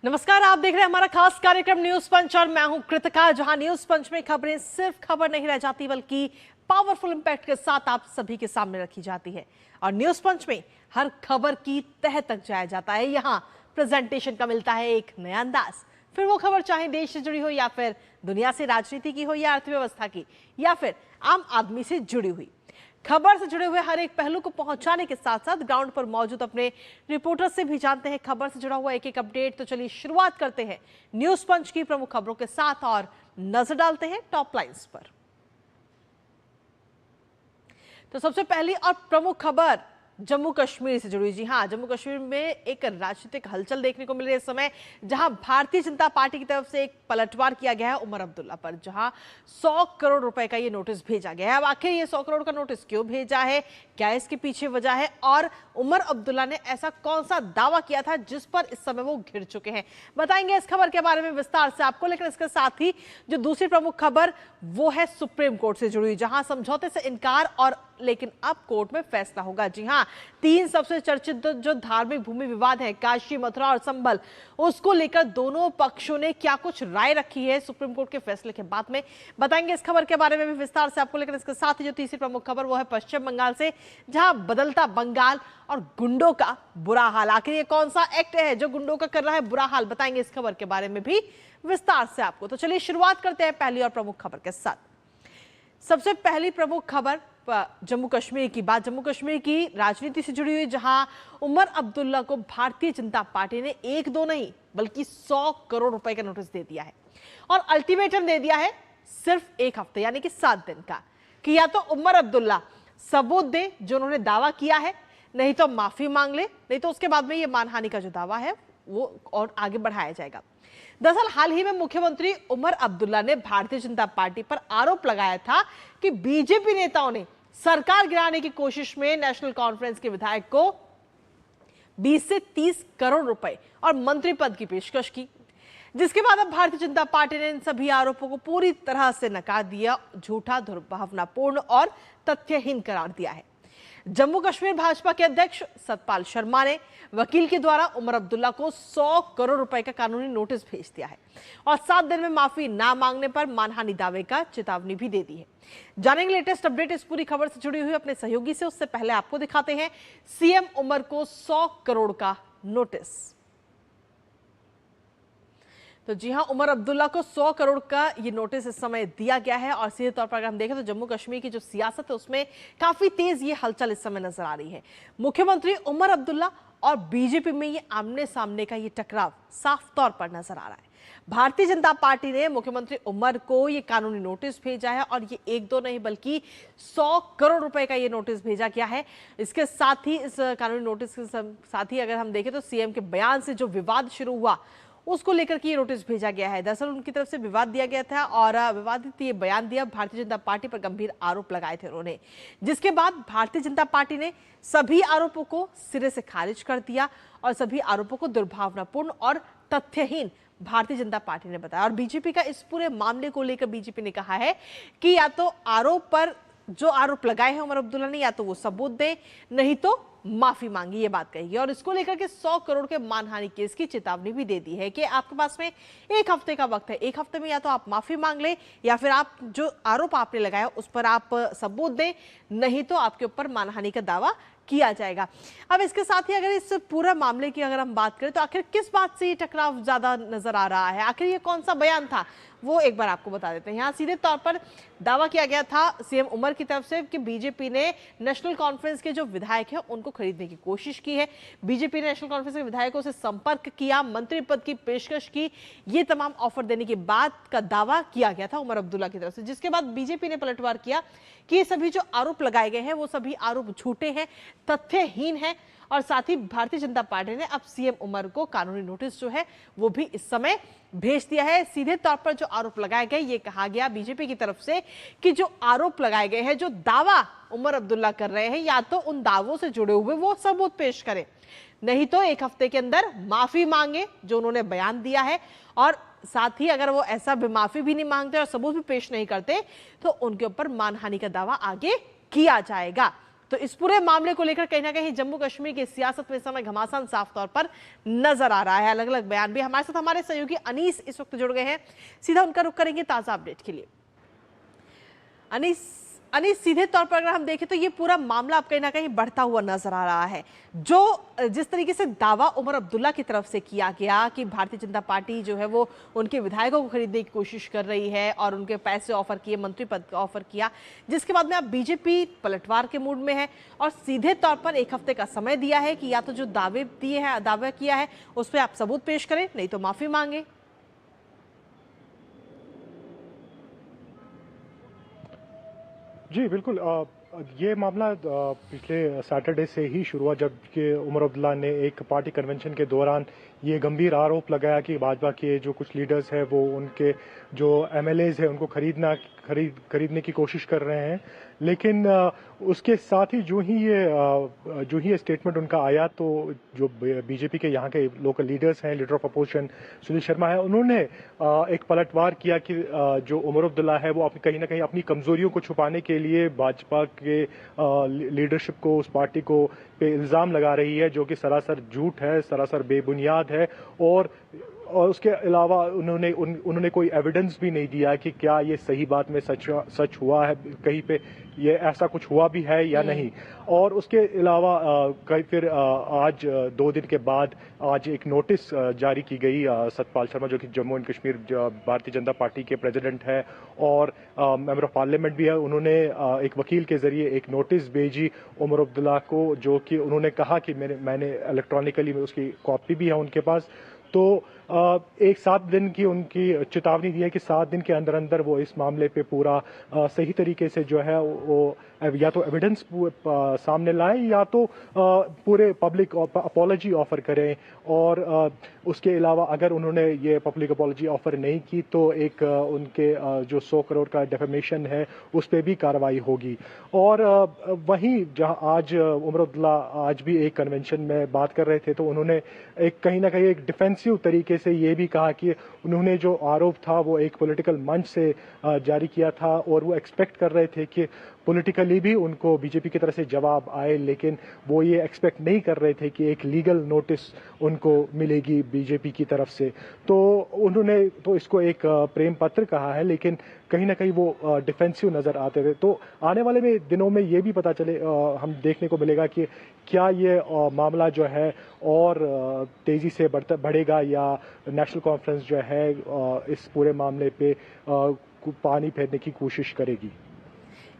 नमस्कार, आप देख रहे हैं हमारा खास कार्यक्रम न्यूज पंच और मैं हूं कृतिका। जहां न्यूज पंच में खबरें सिर्फ खबर नहीं रह जाती बल्कि पावरफुल इंपैक्ट के साथ आप सभी के सामने रखी जाती है। और न्यूज पंच में हर खबर की तह तक जाया जाता है। यहाँ प्रेजेंटेशन का मिलता है एक नया अंदाज। फिर वो खबर चाहे देश से जुड़ी हो या फिर दुनिया से राजनीति की हो या अर्थव्यवस्था की या फिर आम आदमी से जुड़ी हुई, खबर से जुड़े हुए हर एक पहलू को पहुंचाने के साथ साथ ग्राउंड पर मौजूद अपने रिपोर्टर से भी जानते हैं खबर से जुड़ा हुआ एक एक अपडेट। तो चलिए शुरुआत करते हैं न्यूज पंच की प्रमुख खबरों के साथ और नजर डालते हैं टॉप लाइंस पर। तो सबसे पहली और प्रमुख खबर जम्मू कश्मीर से जुड़ी। जी हां, जम्मू कश्मीर में एक राजनीतिक हलचल देखने को मिल रही है इस समय, जहां भारतीय जनता पार्टी की तरफ से एक पलटवार किया गया है उमर अब्दुल्ला पर, जहां 100 करोड़ रुपए का ये नोटिस भेजा गया है। अब आखिर ये 100 करोड़ का नोटिस क्यों भेजा है, क्या इसके पीछे वजह है और उमर अब्दुल्ला ने ऐसा कौन सा दावा किया था जिस पर इस समय वो घिर चुके हैं, बताएंगे इस खबर के बारे में विस्तार से आपको। लेकिन इसके साथ ही जो दूसरी प्रमुख खबर वो है सुप्रीम कोर्ट से जुड़ी, जहां समझौते से इनकार और लेकिन अब कोर्ट में फैसला होगा। जी हां, 3 सबसे चर्चित जो धार्मिक भूमि विवाद है, काशी, मथुरा और संभल, उसको लेकर दोनों पक्षों ने क्या कुछ राय रखी है सुप्रीम कोर्ट के फैसले के बाद में, बताएंगे इस खबर के बारे में भी विस्तार से आपको। लेकिन इसके साथ ही जो तीसरी प्रमुख खबर वो है पश्चिम बंगाल से, जहां बदलता बंगाल और गुंडों का बुरा हाल। आखिर ये कौन सा एक्ट है जो गुंडों का कर रहा है बुरा हाल, बताएंगे इस खबर के बारे में भी विस्तार से आपको। तो चलिए शुरुआत करते हैं पहली और प्रमुख खबर के साथ। सबसे पहली प्रमुख खबर जम्मू कश्मीर की बात, जम्मू कश्मीर की राजनीति से जुड़ी हुई, जहां उमर अब्दुल्ला को भारतीय जनता पार्टी ने 1-2 नहीं बल्कि 100 करोड़ रुपए का नोटिस दे दिया है और अल्टीमेटम दे दिया है सिर्फ 1 हफ्ते यानी कि 7 दिन का, कि या तो उमर अब्दुल्ला सबूत दे जो उन्होंने दावा किया है, नहीं तो माफी मांग ले, नहीं तो उसके बाद में ये मानहानि का जो दावा है वो और आगे बढ़ाया जाएगा। दरअसल हाल ही में मुख्यमंत्री उमर अब्दुल्ला ने भारतीय जनता पार्टी पर आरोप लगाया था कि बीजेपी नेताओं ने सरकार गिराने की कोशिश में नेशनल कॉन्फ्रेंस के विधायक को 20 से 30 करोड़ रुपए और मंत्री पद की पेशकश की, जिसके बाद अब भारतीय जनता पार्टी ने इन सभी आरोपों को पूरी तरह से नकार दिया, झूठा, दुर्भावनापूर्ण और तथ्यहीन करार दिया है। जम्मू कश्मीर भाजपा के अध्यक्ष सतपाल शर्मा ने वकील के द्वारा उमर अब्दुल्ला को 100 करोड़ रुपए का कानूनी नोटिस भेज दिया है और 7 दिन में माफी ना मांगने पर मानहानि दावे का चेतावनी भी दे दी है। जानेंगे लेटेस्ट अपडेट इस पूरी खबर से जुड़ी हुई अपने सहयोगी से। उससे पहले आपको दिखाते हैं सीएम उमर को 100 करोड़ का नोटिस। तो जी हां, उमर अब्दुल्ला को 100 करोड़ का ये नोटिस इस समय दिया गया है और सीधे तौर पर अगर हम देखें तो जम्मू कश्मीर की जो सियासत है उसमें काफी तेज ये हलचल इस समय नजर आ रही है। मुख्यमंत्री उमर अब्दुल्ला और बीजेपी में ये आमने सामने का ये टकराव साफ तौर पर नजर आ रहा है। भारतीय जनता पार्टी ने मुख्यमंत्री उमर को ये कानूनी नोटिस भेजा है और ये 1-2 नहीं बल्कि 100 करोड़ रुपए का ये नोटिस भेजा गया है। इसके साथ ही इस कानूनी नोटिस के साथ ही अगर हम देखें तो सीएम के बयान से जो विवाद शुरू हुआ उसको लेकर के ये नोटिस भेजा गया है। दरअसल उनकी तरफ से विवाद दिया गया था और विवादित ये बयान दिया, भारतीय जनता पार्टी पर गंभीर आरोप लगाए थे उन्होंने, जिसके बाद भारतीय जनता पार्टी ने सभी आरोपों को सिरे से खारिज कर दिया और सभी आरोपों को दुर्भावनापूर्ण और तथ्यहीन भारतीय जनता पार्टी ने बताया। और बीजेपी का इस पूरे मामले को लेकर बीजेपी ने कहा है कि या तो आरोप पर जो आरोप लगाए हैं उमर अब्दुल्ला ने या तो वो सबूत दे, नहीं तो माफी मांगी, ये बात कही। और इसको लेकर के 100 करोड़ के मानहानि केस की चेतावनी भी दे दी है कि आपके पास में 1 हफ्ते का वक्त है, 1 हफ्ते में या तो आप माफी मांग ले या फिर आप जो आरोप आपने लगाया उस पर आप सबूत दें, नहीं तो आपके ऊपर मानहानि का दावा किया जाएगा। अब इसके साथ ही अगर इस पूरा मामले की अगर हम बात करें तो आखिर किस बात से ये टकराव ज्यादा नजर आ रहा है, आखिर ये कौन सा बयान था वो एक बार आपको बता देते हैं। यहाँ सीधे तौर पर दावा किया गया था सीएम उमर की तरफ से कि बीजेपी ने नेशनल कॉन्फ्रेंस के जो विधायक हैं उनको खरीदने की कोशिश की है। बीजेपी ने नेशनल कॉन्फ्रेंस के विधायकों से संपर्क किया, मंत्री पद की पेशकश की, ये तमाम ऑफर देने के बाद का दावा किया गया था उमर अब्दुल्ला की तरफ से, जिसके बाद बीजेपी ने पलटवार किया कि ये सभी जो आरोप लगाए गए हैं वो सभी आरोप झूठे हैं, तथ्यहीन है। और साथ ही भारतीय जनता पार्टी ने अब सीएम उमर को कानूनी नोटिस जो है वो भी इस समय भेज दिया है। सीधे तौर पर जो आरोप लगाए गए, ये कहा गया बीजेपी की तरफ से कि जो आरोप लगाए गए हैं, जो दावा उमर अब्दुल्ला कर रहे हैं, या तो उन दावों से जुड़े हुए वो सबूत पेश करें, नहीं तो 1 हफ्ते के अंदर माफी मांगे जो उन्होंने बयान दिया है, और साथ ही अगर वो ऐसा माफी भी नहीं मांगते और सबूत भी पेश नहीं करते तो उनके ऊपर मानहानि का दावा आगे किया जाएगा। तो इस पूरे मामले को लेकर कहीं ना कहीं जम्मू कश्मीर की सियासत में इस समय घमासान साफ तौर पर नजर आ रहा है। अलग अलग बयान भी। हमारे साथ हमारे सहयोगी अनीस इस वक्त जुड़ गए हैं, सीधा उनका रुख करेंगे ताजा अपडेट के लिए। अनीस, सीधे तौर पर अगर हम देखें तो ये पूरा मामला अब कहीं ना कहीं बढ़ता हुआ नजर आ रहा है। जिस तरीके से दावा उमर अब्दुल्ला की तरफ से किया गया कि भारतीय जनता पार्टी जो है वो उनके विधायकों को खरीदने की कोशिश कर रही है और उनके पैसे ऑफर किए, मंत्री पद का ऑफर किया, जिसके बाद में अब बीजेपी पलटवार के मूड में है और सीधे तौर पर 1 हफ्ते का समय दिया है कि या तो जो दावा किया है उस पर आप सबूत पेश करें, नहीं तो माफी मांगे। जी बिल्कुल। ये मामला पिछले सैटरडे से ही शुरू हुआ, जबकि उमर अब्दुल्ला ने एक पार्टी कन्वेंशन के दौरान ये गंभीर आरोप लगाया कि भाजपा के जो कुछ लीडर्स हैं वो उनके जो एमएलएज हैं उनको खरीदने की कोशिश कर रहे हैं। लेकिन उसके साथ ही जो ही ये स्टेटमेंट उनका आया तो जो बीजेपी के यहाँ के लोकल लीडर्स हैं, leader of opposition Sunil Sharma है, उन्होंने एक पलटवार किया कि जो उमर अब्दुल्ला है वो कहीं ना कहीं अपनी कमजोरियों को छुपाने के लिए भाजपा के लीडरशिप को, उस पार्टी को पे इल्जाम लगा रही है, जो कि सरासर झूठ है, सरासर बेबुनियाद है। और उसके अलावा उन्होंने कोई एविडेंस भी नहीं दिया कि क्या ये सही बात में सच हुआ है, कहीं पे ये ऐसा कुछ हुआ भी है या नहीं। और उसके अलावा फिर आज 2 दिन के बाद आज एक नोटिस जारी की गई। सतपाल शर्मा जो कि जम्मू एंड कश्मीर भारतीय जनता पार्टी के प्रेसिडेंट है और मेंबर ऑफ पार्लियामेंट भी है, उन्होंने एक वकील के जरिए एक नोटिस भेजी उमर अब्दुल्ला को, जो कि उन्होंने कहा कि मैंने इलेक्ट्रॉनिकली उसकी कॉपी भी है उनके पास। तो एक 7 दिन की उनकी चेतावनी दी है कि 7 दिन के अंदर अंदर वो इस मामले पे पूरा सही तरीके से जो है वो या तो एविडेंस सामने लाएं या तो पूरे पब्लिक अपॉलॉजी ऑफर करें। और उसके अलावा अगर उन्होंने ये पब्लिक अपॉलॉजी ऑफर नहीं की तो एक उनके जो 100 करोड़ का डेफेमेशन है उस पर भी कार्रवाई होगी। और वहीं जहां आज उमर अब्दुल्ला आज भी एक कन्वेंशन में बात कर रहे थे तो उन्होंने कहीं ना कहीं एक डिफेंसिव तरीके से ये भी कहा कि उन्होंने जो आरोप था वो एक पॉलिटिकल मंच से जारी किया था और वो एक्सपेक्ट कर रहे थे कि पॉलिटिकली भी उनको बीजेपी की तरफ से जवाब आए, लेकिन वो ये एक्सपेक्ट नहीं कर रहे थे कि एक लीगल नोटिस उनको मिलेगी बीजेपी की तरफ से। तो उन्होंने तो इसको एक प्रेम पत्र कहा है, लेकिन कहीं ना कहीं वो डिफेंसिव नजर आते थे। तो आने वाले दिनों में ये भी पता चले, हम देखने को मिलेगा कि क्या ये मामला जो है और तेजी से बढ़ेगा या नेशनल कॉन्फ्रेंस जो है इस पूरे मामले पे पानी फेरने की कोशिश करेगी।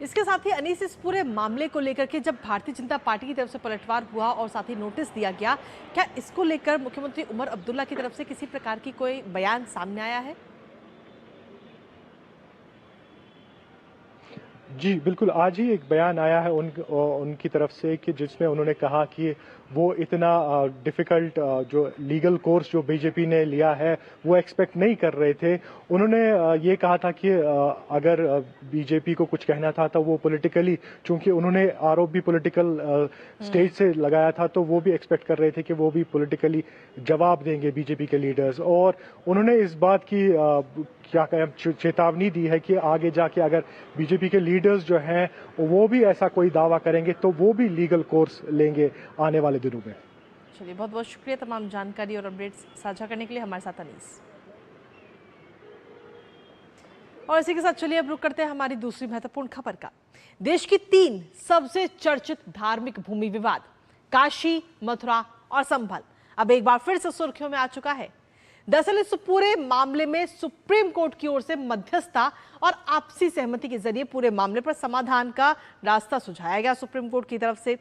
इसके साथ ही अनीस, इस पूरे मामले को लेकर के जब भारतीय जनता पार्टी की तरफ से पलटवार हुआ और साथ ही नोटिस दिया गया, क्या इसको लेकर मुख्यमंत्री उमर अब्दुल्ला की तरफ से किसी प्रकार की कोई बयान सामने आया है? जी बिल्कुल, आज ही एक बयान आया है उनकी तरफ से कि जिसमें उन्होंने कहा कि वो इतना डिफ़िकल्ट जो लीगल कोर्स जो बीजेपी ने लिया है वो एक्सपेक्ट नहीं कर रहे थे। उन्होंने ये कहा था कि अगर बीजेपी को कुछ कहना था तो वो पॉलिटिकली, चूंकि उन्होंने आरोप भी पॉलिटिकल स्टेज से लगाया था, तो वो भी एक्सपेक्ट कर रहे थे कि वो भी पॉलिटिकली जवाब देंगे बीजेपी के लीडर्स। और उन्होंने इस बात की चेतावनी दी है कि आगे जाके अगर बीजेपी के लीडर्स जो हैं वो भी ऐसा कोई दावा करेंगे तो वो भी लीगल कोर्स लेंगे आने वाले दिनों में। चलिए, बहुत बहुत शुक्रिया तमाम जानकारी और अपडेट्स साझा करने के लिए हमारे साथ अनीस। और इसी के साथ चलिए अब रुक करते हैं हमारी दूसरी महत्वपूर्ण खबर का। देश की 3 सबसे चर्चित धार्मिक भूमि विवाद, काशी, मथुरा और संभल, अब एक बार फिर से सुर्खियों में आ चुका है। दरअसल इस पूरे मामले में सुप्रीम कोर्ट की ओर से मध्यस्थता और आपसी सहमति के जरिए पूरे मामले पर समाधान का रास्ता सुझाया गया सुप्रीम कोर्ट की तरफ से।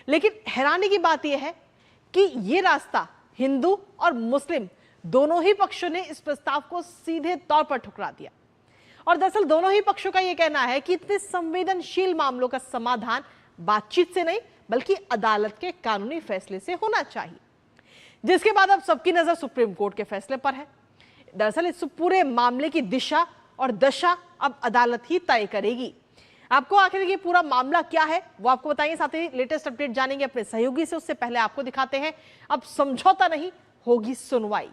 लेकिन हैरानी की बात यह है कि यह रास्ता हिंदू और मुस्लिम दोनों ही पक्षों ने इस प्रस्ताव को सीधे तौर पर ठुकरा दिया। और दरअसल दोनों ही पक्षों का यह कहना है कि इतने संवेदनशील मामलों का समाधान बातचीत से नहीं बल्कि अदालत के कानूनी फैसले से होना चाहिए, जिसके बाद अब सबकी नजर सुप्रीम कोर्ट के फैसले पर है। दरअसल इस पूरे मामले की दिशा और दशा अब अदालत ही तय करेगी। आपको आखिर ये पूरा मामला क्या है वो आपको बताएंगे, साथ ही लेटेस्ट अपडेट जानेंगे अपने सहयोगी से। उससे पहले आपको दिखाते हैं अब समझौता नहीं होगी सुनवाई।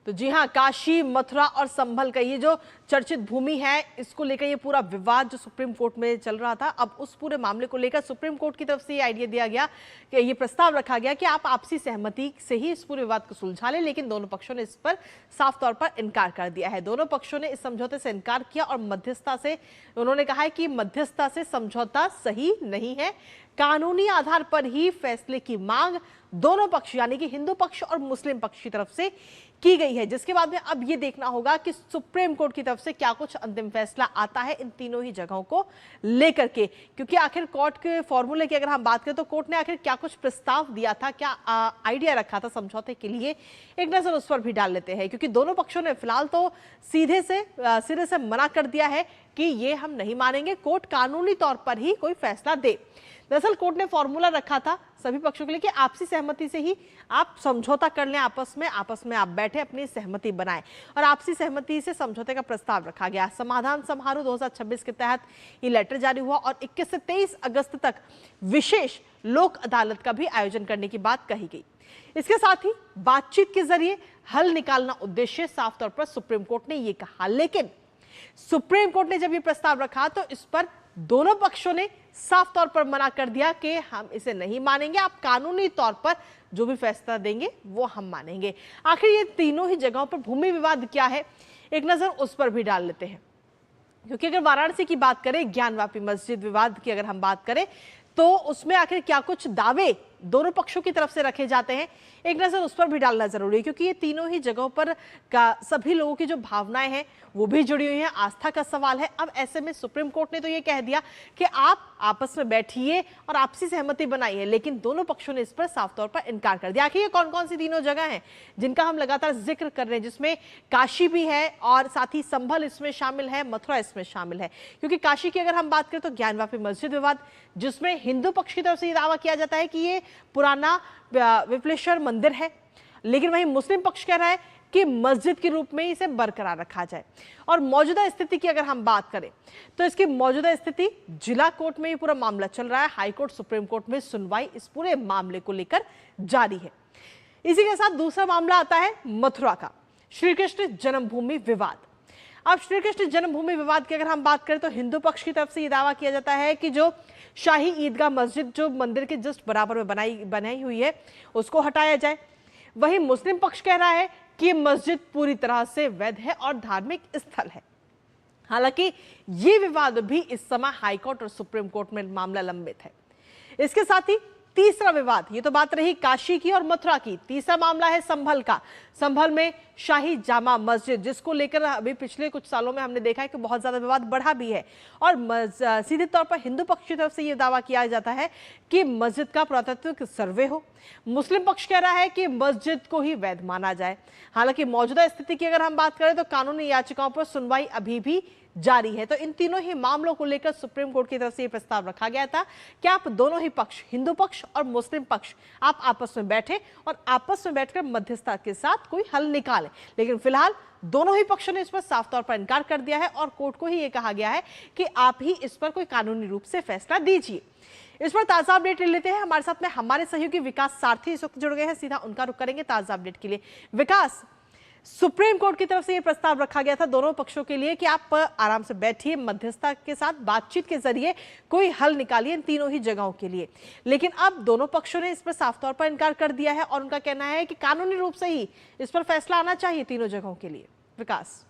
तो जी हां, काशी, मथुरा और संभल का ये जो चर्चित भूमि है, इसको लेकर ये पूरा विवाद जो सुप्रीम कोर्ट में चल रहा था, अब उस पूरे मामले को लेकर सुप्रीम कोर्ट की तरफ से ये आइडिया दिया गया कि ये प्रस्ताव रखा गया कि आप आपसी सहमति से ही इस पूरे विवाद को सुलझा लें, लेकिन दोनों पक्षों ने इस पर साफ तौर पर इनकार कर दिया है। दोनों पक्षों ने इस समझौते से इनकार किया और मध्यस्थता से उन्होंने कहा है कि मध्यस्थता से समझौता सही नहीं है, कानूनी आधार पर ही फैसले की मांग दोनों पक्ष यानी कि हिंदू पक्ष और मुस्लिम पक्ष की तरफ से की गई है, जिसके बाद में अब ये देखना होगा कि सुप्रीम कोर्ट की तरफ से क्या कुछ अंतिम फैसला आता है इन तीनों ही जगहों को लेकर के, क्योंकि आखिर कोर्ट के फॉर्मूले की अगर हम बात करें तो कोर्ट ने आखिर क्या कुछ प्रस्ताव दिया था, क्या आइडिया रखा था समझौते के लिए, एक नजर उस पर भी डाल लेते हैं। क्योंकि दोनों पक्षों ने फिलहाल तो सिरे से मना कर दिया है कि ये हम नहीं मानेंगे, कोर्ट कानूनी तौर पर ही कोई फैसला दे। दरअसल कोर्ट ने फॉर्मूला रखा था सभी पक्षों के लिए कि आपसी सहमति से ही आप समझौता कर लें, आपस में आप बैठे अपनी सहमति बनाएं, और आपसी सहमति से समझौते का प्रस्ताव रखा गया। समाधान समारोह 2026 के तहत ये लेटर जारी हुआ और 21 से 23 अगस्त तक विशेष लोक अदालत का भी आयोजन करने की बात कही गई। इसके साथ ही बातचीत के जरिए हल निकालना उद्देश्य साफ तौर पर सुप्रीम कोर्ट ने यह कहा, लेकिन सुप्रीम कोर्ट ने जब यह प्रस्ताव रखा तो इस पर दोनों पक्षों ने साफ तौर पर मना कर दिया कि हम इसे नहीं मानेंगे, आप कानूनी तौर पर जो भी फैसला देंगे वो हम मानेंगे। आखिर ये तीनों ही जगहों पर भूमि विवाद क्या है, एक नजर उस पर भी डाल लेते हैं। क्योंकि अगर वाराणसी की बात करें, ज्ञानवापी मस्जिद विवाद की अगर हम बात करें तो उसमें आखिर क्या कुछ दावे दोनों पक्षों की तरफ से रखे जाते हैं, एक नजर उस पर भी डालना जरूरी है। क्योंकि ये तीनों ही जगहों पर का सभी लोगों की जो भावनाएं हैं वो भी जुड़ी हुई हैं, आस्था का सवाल है। अब ऐसे में सुप्रीम कोर्ट ने तो ये कह दिया कि आप आपस में बैठिए और आपसी सहमति बनाइए, लेकिन दोनों पक्षों ने इस पर साफ तौर पर इनकार कर दिया। आखिर ये कौन कौन सी तीनों जगह हैं जिनका हम लगातार जिक्र कर रहे हैं, जिसमें काशी भी है और साथ ही संभल इसमें शामिल है, मथुरा इसमें शामिल है। क्योंकि काशी की अगर हम बात करें तो ज्ञानवापी मस्जिद विवाद, जिसमें हिंदू पक्ष की तरफ से ये दावा किया जाता है कि ये पुराना विप्लेश्वर मंदिर है, लेकिन वहीं मुस्लिम पक्ष कह रहा है कि मस्जिद के रूप में इसे बरकरार रखा जाए। और मौजूदा स्थिति की अगर हम बात करें तो इसकी मौजूदा स्थिति जिला कोर्ट में ये पूरा मामला चल रहा है, हाई कोर्ट सुप्रीम कोर्ट में सुनवाई इस पूरे मामले को लेकर जारी है। इसी के साथ दूसरा मामला आता है मथुरा का, श्री कृष्ण जन्मभूमि विवाद। अब श्री कृष्ण जन्मभूमि विवाद की अगर हम बात करें तो हिंदू पक्ष की तरफ से यह दावा किया जाता है कि जो शाही ईदगाह मस्जिद जो मंदिर के जस्ट बराबर में बनाई हुई है उसको हटाया जाए। वहीं मुस्लिम पक्ष कह रहा है कि मस्जिद पूरी तरह से वैध है और धार्मिक स्थल है। हालांकि ये विवाद भी इस समय हाईकोर्ट और सुप्रीम कोर्ट में मामला लंबित है। इसके साथ ही तीसरा विवाद, ये तो बात रही काशी की और मथुरा की, तीसरा मामला है संभल का। संभल में शाही जामा मस्जिद, जिसको लेकर अभी पिछले कुछ सालों में हमने देखा है कि बहुत ज्यादा विवाद बढ़ा भी है और सीधे तौर पर हिंदू पक्ष की तरफ से यह दावा किया जाता है कि मस्जिद का पुरातत्व सर्वे हो। मुस्लिम पक्ष कह रहा है कि मस्जिद को ही वैध माना जाए। हालांकि मौजूदा स्थिति की अगर हम बात करें तो कानूनी याचिकाओं पर सुनवाई अभी भी जारी है। तो इन तीनों ही मामलों को लेकर सुप्रीम कोर्ट की तरफ से यह प्रस्ताव रखा गया था कि आप दोनों ही पक्ष, हिंदू पक्ष और मुस्लिम पक्ष, आप आपस में बैठे और आपस में बैठकर मध्यस्थता के साथ कोई हल निकालें। लेकिन फिलहाल दोनों ही पक्षों ने इस पर साफ तौर पर इनकार कर दिया है और कोर्ट को ही यह कहा गया है कि आप ही इस पर कोई कानूनी रूप से फैसला दीजिए। इस पर ताजा अपडेट ले लेते हैं। हमारे साथ में हमारे सहयोगी विकास सारथी इस वक्त जुड़ गए हैं, सीधा उनका रुख करेंगे ताजा अपडेट के लिए। विकास, सुप्रीम कोर्ट की तरफ से यह प्रस्ताव रखा गया था दोनों पक्षों के लिए कि आप आराम से बैठिए, मध्यस्थता के साथ बातचीत के जरिए कोई हल निकालिए इन तीनों ही जगहों के लिए, लेकिन अब दोनों पक्षों ने इस पर साफ तौर पर इनकार कर दिया है और उनका कहना है कि कानूनी रूप से ही इस पर फैसला आना चाहिए तीनों जगहों के लिए। विकास,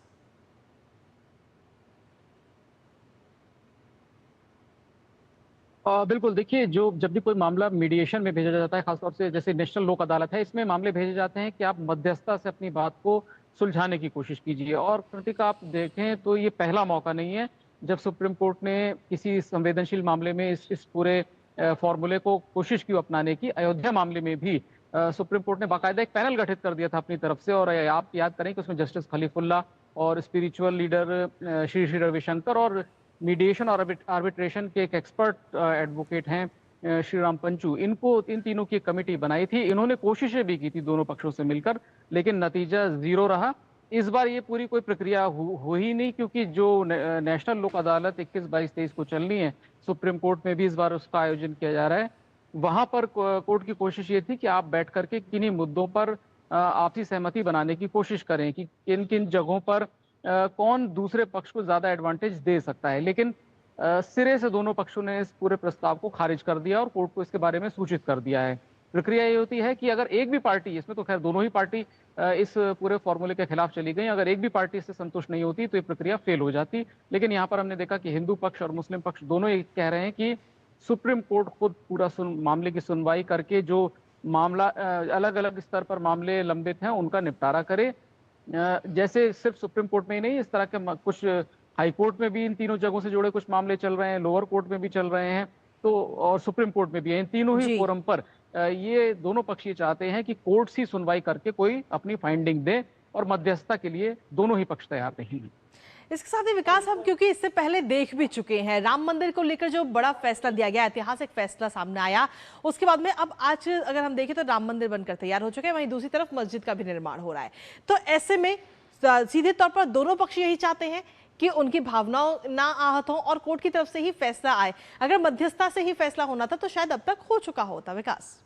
बिल्कुल, देखिए, जो जब भी कोई मामला मीडिएशन में भेजा जाता है, खासतौर से जैसे नेशनल लोक अदालत है, इसमें मामले भेजे जाते हैं कि आप मध्यस्थता से अपनी बात को सुलझाने की कोशिश कीजिए। और कृतिका, आप देखें तो ये पहला मौका नहीं है जब सुप्रीम कोर्ट ने किसी संवेदनशील मामले में इस पूरे फॉर्मूले को कोशिश की अपनाने की। अयोध्या मामले में भी सुप्रीम कोर्ट ने बाकायदा एक पैनल गठित कर दिया था अपनी तरफ से, और आप याद करें कि उसमें जस्टिस खलीफुल्ला और स्पिरिचुअल लीडर श्री श्री रविशंकर और मीडिएशन और आर्बिट्रेशन के एक एक्सपर्ट एडवोकेट हैं श्री राम पंचू, इन तीनों की कमेटी बनाई थी। इन्होंने कोशिशें भी की थी दोनों पक्षों से मिलकर, लेकिन नतीजा जीरो रहा। इस बार ये पूरी कोई प्रक्रिया हो ही नहीं, क्योंकि जो नेशनल लोक अदालत 21, 22, 23 को चलनी है, सुप्रीम कोर्ट में भी इस बार उसका आयोजन किया जा रहा है। वहां पर कोर्ट की कोशिश ये थी कि आप बैठ करके किन्हीं मुद्दों पर आपसी सहमति बनाने की कोशिश करें कि किन किन जगहों पर कौन दूसरे पक्ष को ज्यादा एडवांटेज दे सकता है। लेकिन सिरे से दोनों पक्षों ने इस पूरे प्रस्ताव को खारिज कर दिया और कोर्ट को इसके बारे में सूचित कर दिया है। प्रक्रिया ये होती है कि अगर एक भी पार्टी, इसमें तो खैर दोनों ही पार्टी इस पूरे फॉर्मूले के खिलाफ चली गई, अगर एक भी पार्टी इससे संतुष्ट नहीं होती तो ये प्रक्रिया फेल हो जाती। लेकिन यहाँ पर हमने देखा कि हिंदू पक्ष और मुस्लिम पक्ष दोनों ये कह रहे हैं कि सुप्रीम कोर्ट खुद पूरा मामले की सुनवाई करके जो मामला अलग अलग स्तर पर मामले लंबित हैं उनका निपटारा करे। जैसे सिर्फ सुप्रीम कोर्ट में ही नहीं, इस तरह के कुछ हाई कोर्ट में भी इन तीनों जगहों से जुड़े कुछ मामले चल रहे हैं, लोअर कोर्ट में भी चल रहे हैं, तो और सुप्रीम कोर्ट में भी है। इन तीनों ही फोरम पर ये दोनों पक्ष ये चाहते हैं कि कोर्ट ही सुनवाई करके कोई अपनी फाइंडिंग दे, और मध्यस्थता के लिए दोनों ही पक्ष तैयार नहीं हैं। इसके साथ ही विकास, हम क्योंकि इससे पहले देख भी चुके हैं राम मंदिर को लेकर जो बड़ा फैसला दिया गया, ऐतिहासिक फैसला सामने आया, उसके बाद में अब आज अगर हम देखें तो राम मंदिर बनकर तैयार हो चुके हैं, वहीं दूसरी तरफ मस्जिद का भी निर्माण हो रहा है। तो ऐसे में सीधे तौर पर दोनों पक्ष यही चाहते हैं कि उनकी भावनाओं ना आहत हो और कोर्ट की तरफ से ही फैसला आए। अगर मध्यस्थता से ही फैसला होना था तो शायद अब तक हो चुका होता। विकास,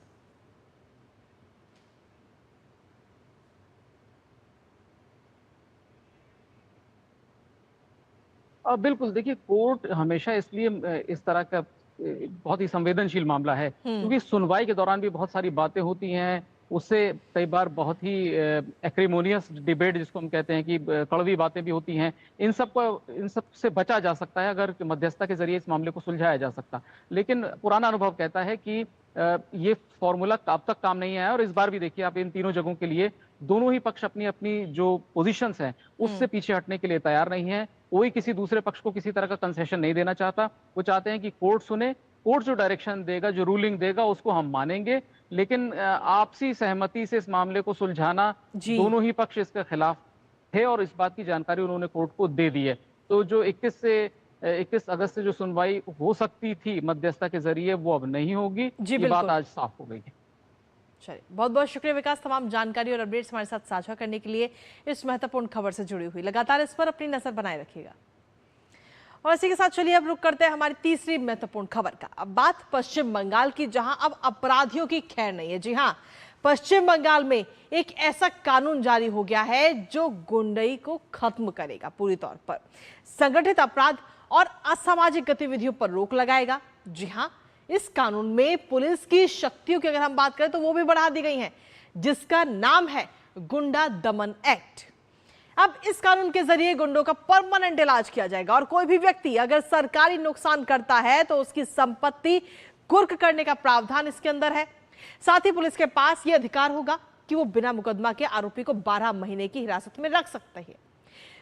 बिल्कुल, देखिए कोर्ट हमेशा इसलिए इस तरह का बहुत ही संवेदनशील मामला है क्योंकि सुनवाई के दौरान भी बहुत सारी बातें होती हैं, उससे कई बार बहुत ही एक्रिमोनियस डिबेट जिसको हम कहते हैं कि कड़वी बातें भी होती हैं। इन सब से बचा जा सकता है अगर मध्यस्थता के जरिए इस मामले को सुलझाया जा सकता। लेकिन पुराना अनुभव कहता है कि ये फॉर्मूला अब तक काम नहीं आया, और इस बार भी देखिए आप इन तीनों जगहों के लिए दोनों ही पक्ष अपनी अपनी जो पोजीशंस हैं उससे पीछे हटने के लिए तैयार नहीं है। कोई किसी दूसरे पक्ष को किसी तरह का कंसेशन नहीं देना चाहता। वो चाहते हैं कि कोर्ट सुने, कोर्ट जो डायरेक्शन देगा, जो रूलिंग देगा उसको हम मानेंगे, लेकिन आपसी सहमति से इस मामले को सुलझाना दोनों ही पक्ष इसके खिलाफ थे, और इस बात की जानकारी उन्होंने कोर्ट को दे दी है। तो जो 21 अगस्त से जो सुनवाई हो सकती थी मध्यस्थता के जरिए वो अब नहीं होगी। ये बात आज साफ हो गई है। चलिए, बहुत बहुत शुक्रिया विकास, तमाम जानकारी और अपडेट्स हमारे साथ साझा करने के लिए। इस महत्वपूर्ण खबर से जुड़ी हुई लगातार इस पर अपनी नजर बनाए रखिएगा। और इसी के साथ चलिए अब रुक करते हैं हमारी तीसरी महत्वपूर्ण खबर का। अब बात पश्चिम बंगाल की, जहां अब अपराधियों की खैर नहीं है। जी हां, पश्चिम बंगाल में एक ऐसा कानून जारी हो गया है जो गुंडई को खत्म करेगा पूरी तौर पर, संगठित अपराध और असामाजिक गतिविधियों पर रोक लगाएगा। जी हां, इस कानून में पुलिस की शक्तियों की अगर हम बात करें तो वो भी बढ़ा दी गई हैं, जिसका नाम है गुंडा दमन एक्ट। अब इस कानून के जरिए गुंडों का परमानेंट इलाज किया जाएगा, और कोई भी व्यक्ति अगर सरकारी नुकसान करता है तो उसकी संपत्ति कुर्क करने का प्रावधान इसके अंदर है। साथ ही पुलिस के पास यह अधिकार होगा कि वो बिना मुकदमा के आरोपी को 12 महीने की हिरासत में रख सकते हैं।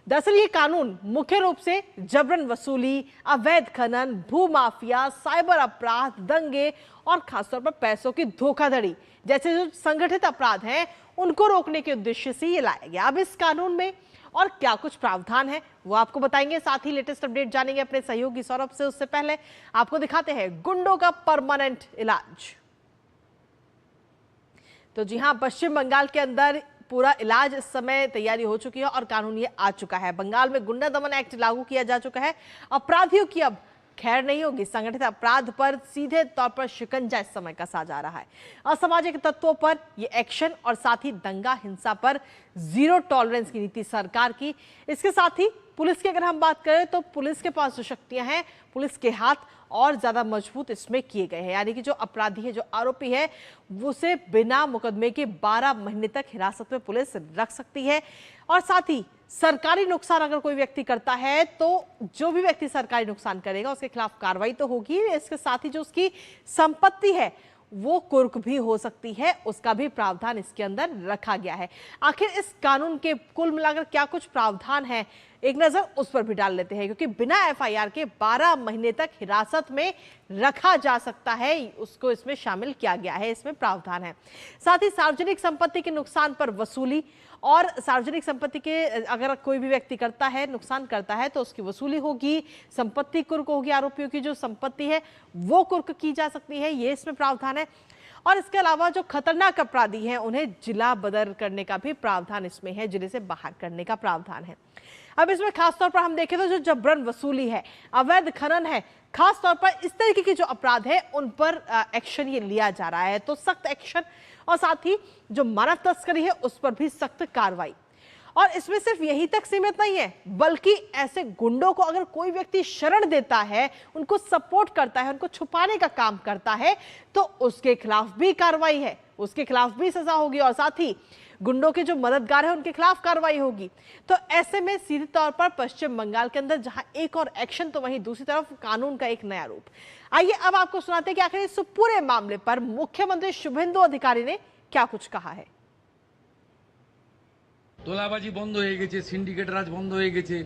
दरअसल ये कानून मुख्य रूप से जबरन वसूली, अवैध खनन, भू माफिया, साइबर अपराध, दंगे और खासतौर पर पैसों की धोखाधड़ी जैसे जो संगठित अपराध हैं उनको रोकने के उद्देश्य से ये लाया गया। अब इस कानून में और क्या कुछ प्रावधान है वो आपको बताएंगे, साथ ही लेटेस्ट अपडेट जानेंगे अपने सहयोगी सौरभ से। उससे पहले आपको दिखाते हैं गुंडों का परमानेंट इलाज। तो जी हां, पश्चिम बंगाल के अंदर पूरा इलाज इस समय तैयारी हो चुकी है और कानून ये आ चुका है। बंगाल में गुंडा दमन एक्ट लागू किया जा चुका है। अपराधियों की अब खैर नहीं होगी। संगठित अपराध पर सीधे तौर पर शिकंजा इस समय कसा जा रहा है। असामाजिक तत्वों पर ये एक्शन और साथ ही दंगा हिंसा पर जीरो टॉलरेंस की नीति सरकार की। इसके साथ ही पुलिस की अगर हम बात करें तो पुलिस के पास जो शक्तियां हैं, पुलिस के हाथ और ज्यादा मजबूत इसमें किए गए हैं। यानी कि जो अपराधी है, जो आरोपी है, उसे बिना मुकदमे के 12 महीने तक हिरासत में पुलिस रख सकती है। और साथ ही सरकारी नुकसान अगर कोई व्यक्ति करता है तो जो भी व्यक्ति सरकारी नुकसान करेगा उसके खिलाफ कार्रवाई तो होगी, इसके साथ ही जो उसकी संपत्ति है वो कुर्क भी हो सकती है, उसका भी प्रावधान इसके अंदर रखा गया है। आखिर इस कानून के कुल मिलाकर क्या कुछ प्रावधान है, एक नजर उस पर भी डाल लेते हैं, क्योंकि बिना एफआईआर के 12 महीने तक हिरासत में रखा जा सकता है, उसको इसमें शामिल किया गया है, इसमें प्रावधान है। साथ ही सार्वजनिक संपत्ति के नुकसान पर वसूली, और सार्वजनिक संपत्ति के अगर कोई भी व्यक्ति करता है, नुकसान करता है तो उसकी वसूली होगी, संपत्ति कुर्क होगी, आरोपियों की जो संपत्ति है वो कुर्क की जा सकती है, ये इसमें प्रावधान है। और इसके अलावा जो खतरनाक अपराधी हैं उन्हें जिला बदर करने का भी प्रावधान इसमें है, जिले से बाहर करने का प्रावधान है। अब इसमें खासतौर पर हम देखें तो जो जबरन वसूली है, अवैध खनन है, खासतौर पर इस तरीके के जो अपराध है उन पर एक्शन ये लिया जा रहा है, तो सख्त एक्शन, और साथ ही जो मानव तस्करी है उस पर भी सख्त कार्रवाई। और इसमें सिर्फ यही तक सीमित नहीं है, बल्कि ऐसे गुंडों को अगर कोई व्यक्ति शरण देता है, उनको सपोर्ट करता है, उनको छुपाने का काम करता है, तो उसके खिलाफ भी कार्रवाई है, उसके खिलाफ भी सजा होगी और साथ ही गुंडों के जो मददगार है उनके खिलाफ कार्रवाई होगी। तो ऐसे में सीधे तौर पर पश्चिम बंगाल के अंदर जहां एक और एक्शन, तो वहीं दूसरी तरफ कानून का एक नया रूप। आइए अब आपको सुनाते हैं कि आखिर इस पूरे मामले पर मुख्यमंत्री शुभेंदु अधिकारी ने क्या कुछ कहा है। তোলাবাজি বন্ধ হয়ে গেছে, সিন্ডিকেট রাজ বন্ধ হয়ে গেছে,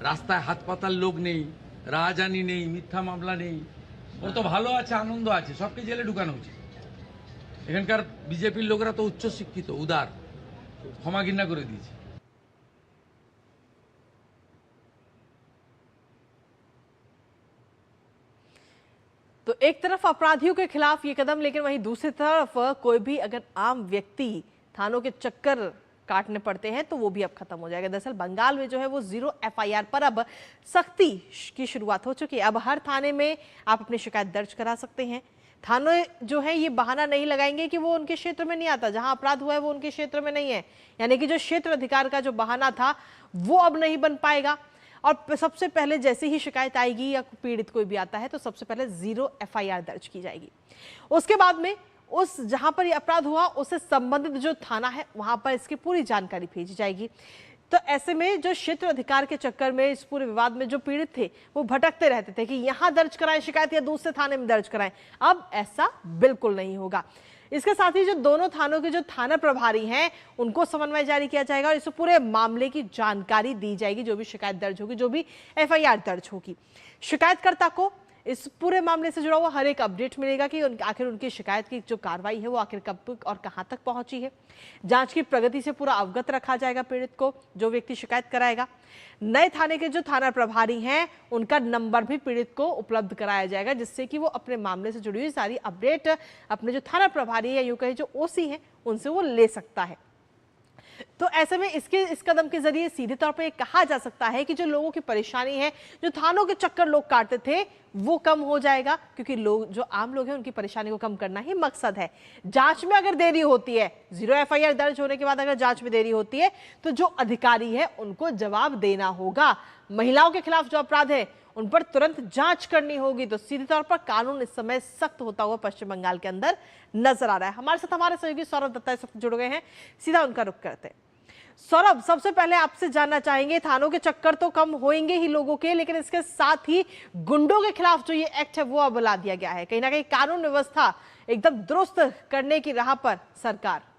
রাস্তায় হাত পাতার লোক নেই, রাহাজানি নেই, মিথ্যা মামলা নেই। ওরা তো ভালো আছে, আনন্দ আছে, সবকে জেলে ঢুকানো উচিত। এখানকার বিজেপির লোকেরা তো উচ্চ শিক্ষিত, উদার, ক্ষমা ঘৃণা করে দিয়েছে। तो एक तरफ अपराधियों के खिलाफ ये कदम, लेकिन वहीं दूसरी तरफ कोई भी अगर आम व्यक्ति थानों के चक्कर काटने पड़ते हैं तो वो भी अब खत्म हो जाएगा। दरअसल बंगाल में जो है वो 0 एफआईआर पर अब सख्ती की शुरुआत हो चुकी है। अब हर थाने में आप अपनी शिकायत दर्ज करा सकते हैं। थाने जो है ये बहाना नहीं लगाएंगे कि वो उनके क्षेत्र में नहीं आता, जहां अपराध हुआ है वो उनके क्षेत्र में नहीं है, यानी कि जो क्षेत्र अधिकार का जो बहाना था वो अब नहीं बन पाएगा। और सबसे पहले जैसे ही शिकायत आएगी या पीड़ित कोई भी आता है तो सबसे पहले 0 एफआईआर दर्ज की जाएगी। उसके बाद में उस जहां पर ये अपराध हुआ उससे संबंधित जो थाना है वहां पर इसकी पूरी जानकारी भेजी जाएगी। तो ऐसे में जो क्षेत्र अधिकार के चक्कर में इस पूरे विवाद में जो पीड़ित थे वो भटकते रहते थे कि यहां दर्ज कराएं शिकायत या दूसरे थाने में दर्ज कराएं, अब ऐसा बिल्कुल नहीं होगा। इसके साथ ही जो दोनों थानों के जो थाना प्रभारी हैं उनको समन्वय जारी किया जाएगा और इस पूरे मामले की जानकारी दी जाएगी। जो भी शिकायत दर्ज होगी, जो भी एफआईआर दर्ज होगी, शिकायतकर्ता को इस पूरे मामले से जुड़ा हुआ हर एक अपडेट मिलेगा कि आखिर उनकी शिकायत की जो कार्रवाई है वो आखिर कब और कहां तक पहुंची है। जांच की प्रगति से पूरा अवगत रखा जाएगा पीड़ित को, जो व्यक्ति शिकायत कराएगा। नए थाने के जो थाना प्रभारी हैं उनका नंबर भी पीड़ित को उपलब्ध कराया जाएगा, जिससे कि वो अपने मामले से जुड़ी हुई सारी अपडेट अपने जो थाना प्रभारी या यूं कहे जो ओसी हैं उनसे वो ले सकता है। तो ऐसे में इस कदम के जरिए सीधे तौर पर कहा जा सकता है कि जो लोगों की परेशानी है, जो थानों के चक्कर लोग काटते थे, वो कम हो जाएगा, क्योंकि लोग जो आम लोग हैं उनकी परेशानी को कम करना ही मकसद है। जांच में अगर देरी होती है, 0 एफआईआर दर्ज होने के बाद अगर जांच में देरी होती है तो जो अधिकारी है उनको जवाब देना होगा। महिलाओं के खिलाफ जो अपराध है उन पर तुरंत जांच करनी होगी। तो सीधे तौर पर कानून इस समय सख्त होता हुआ पश्चिम बंगाल के अंदर नजर आ रहा है। हमारे साथ हमारे सहयोगी सौरभ दत्ता इस वक्त जुड़ गए हैं, सीधा उनका रुख करते हैं। सौरभ, सबसे पहले आपसे जानना चाहेंगे, थानों के चक्कर तो कम होंगे ही लोगों के, लेकिन इसके साथ ही गुंडों के खिलाफ जो ये एक्ट है वो अब ला दिया गया है। कहीं ना कहीं कानून व्यवस्था एकदम दुरुस्त करने की राह पर सरकार।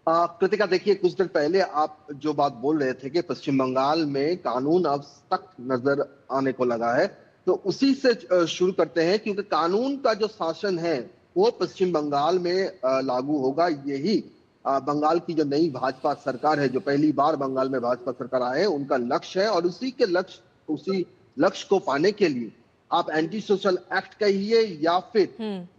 कृतिका, देखिए, कुछ देर पहले आप जो बात बोल रहे थे कि पश्चिम बंगाल में कानून अब सख्त नजर आने को लगा है, तो उसी से शुरू करते हैं, क्योंकि कानून का जो शासन है वो पश्चिम बंगाल में लागू होगा। यही बंगाल की जो नई भाजपा सरकार है, जो पहली बार बंगाल में भाजपा सरकार आए, उनका लक्ष्य है। और उसी लक्ष्य को पाने के लिए आप एंटी सोशल एक्ट कहिए या फिर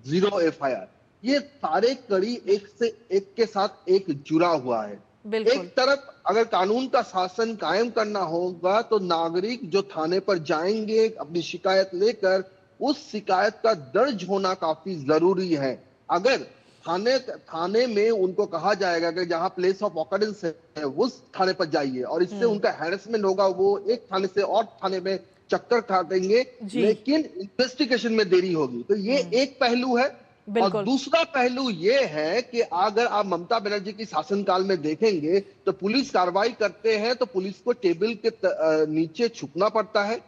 0 एफआईआर, ये सारे कड़ी एक से एक के साथ एक जुड़ा हुआ है। एक तरफ अगर कानून का शासन कायम करना होगा तो नागरिक जो थाने पर जाएंगे अपनी शिकायत लेकर, उस शिकायत का दर्ज होना काफी जरूरी है। अगर थाने में उनको कहा जाएगा कि जहां प्लेस ऑफ ऑकरेंस है उस थाने पर जाइए, और इससे उनका हैरेसमेंट होगा, वो एक थाने से और थाने में चक्कर काटेंगे, लेकिन इन्वेस्टिगेशन में देरी होगी। तो ये एक पहलू है। और दूसरा पहलू ये है कि अगर आप ममता बनर्जी की शासनकाल में देखेंगे तो पुलिस कार्रवाई करते हैं तो पुलिस को टेबल के नीचे छुपना पड़ता है।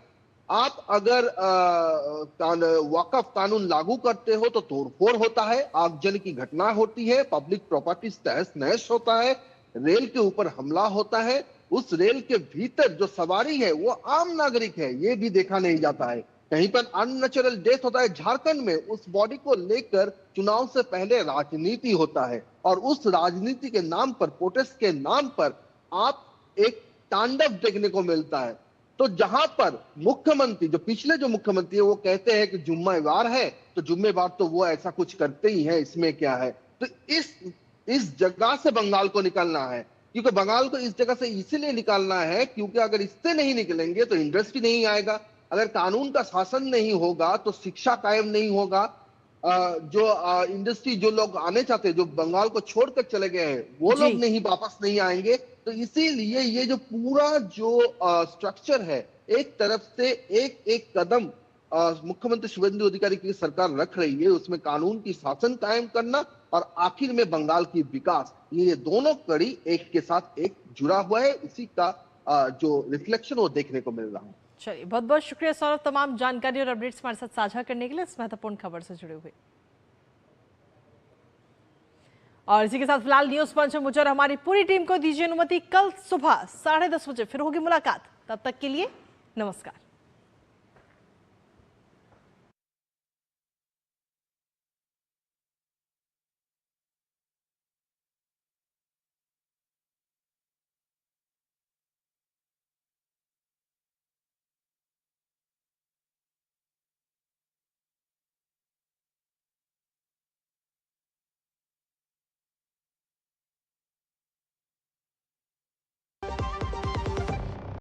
आप अगर वक़्फ़ कानून लागू करते हो तो तोड़फोड़ होता है, आगजनी की घटना होती है, पब्लिक प्रॉपर्टी तहस नहस होता है, रेल के ऊपर हमला होता है। उस रेल के भीतर जो सवारी है वो आम नागरिक है, ये भी देखा नहीं जाता है। कहीं पर अननेचुरल डेथ होता है। झारखंड में उस बॉडी को लेकर चुनाव से पहले राजनीति होता है, और उस राजनीति के नाम पर, प्रोटेस्ट के नाम पर आप एक तांडव देखने को मिलता है। तो जहां पर मुख्यमंत्री, जो पिछले जो मुख्यमंत्री है, वो कहते हैं कि जुम्मेवार है, तो जुम्मेवार तो वो ऐसा कुछ करते ही है, इसमें क्या है। तो इस जगह से बंगाल को निकलना है, क्योंकि बंगाल को इस जगह से इसीलिए निकालना है क्योंकि अगर इससे नहीं निकलेंगे तो इंडस्ट्री नहीं आएगा। अगर कानून का शासन नहीं होगा तो शिक्षा कायम नहीं होगा। जो इंडस्ट्री, जो लोग आने चाहते हैं, जो बंगाल को छोड़कर चले गए हैं, वो लोग नहीं, वापस नहीं आएंगे। तो इसीलिए ये जो पूरा जो स्ट्रक्चर है, एक तरफ से एक एक कदम मुख्यमंत्री शुभेंदु अधिकारी की सरकार रख रही है, उसमें कानून की शासन कायम करना और आखिर में बंगाल की विकास, ये दोनों कड़ी एक के साथ एक जुड़ा हुआ है। उसी का जो रिफ्लेक्शन वो देखने को मिल रहा है। चलिए, बहुत बहुत शुक्रिया सौरभ, तमाम जानकारी और अपडेट्स हमारे साथ साझा करने के लिए, इस महत्वपूर्ण खबर से जुड़े हुए। और इसी के साथ फिलहाल न्यूज पंच में मुझे और हमारी पूरी टीम को दीजिए अनुमति। कल सुबह 10:30 बजे फिर होगी मुलाकात। तब तक के लिए नमस्कार।